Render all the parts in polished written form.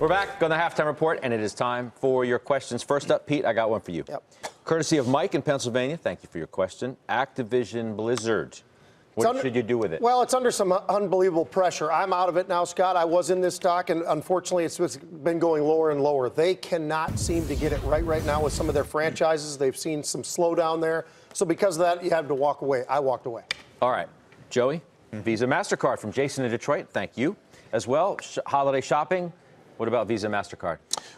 We're back on the halftime report, and it is time for your questions. First up, Pete, I got one for you. Yep. Courtesy of Mike in Pennsylvania. Thank you for your question. Activision Blizzard. What should you do with it? Well, it's under some unbelievable pressure. I'm out of it now, Scott. I was in this stock, and unfortunately, it's been going lower and lower. They cannot seem to get it right now with some of their franchises. They've seen some slowdown there. So because of that, you have to walk away. I walked away. All right. Joey, Visa Mastercard from Jason in Detroit. Thank you. As well, holiday shopping. What about Visa Mastercard?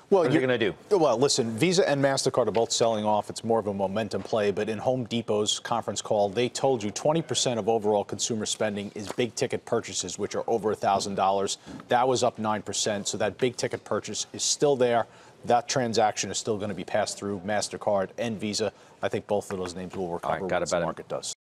Well, what are you going to do? Well, listen, Visa and Mastercard are both selling off. It's more of a momentum play. But in Home Depot's conference call, they told you 20% of overall consumer spending is big ticket purchases, which are over $1,000. That was up 9%. So that big ticket purchase is still there. That transaction is still going to be passed through Mastercard and Visa. I think both of those names will recover once the market does.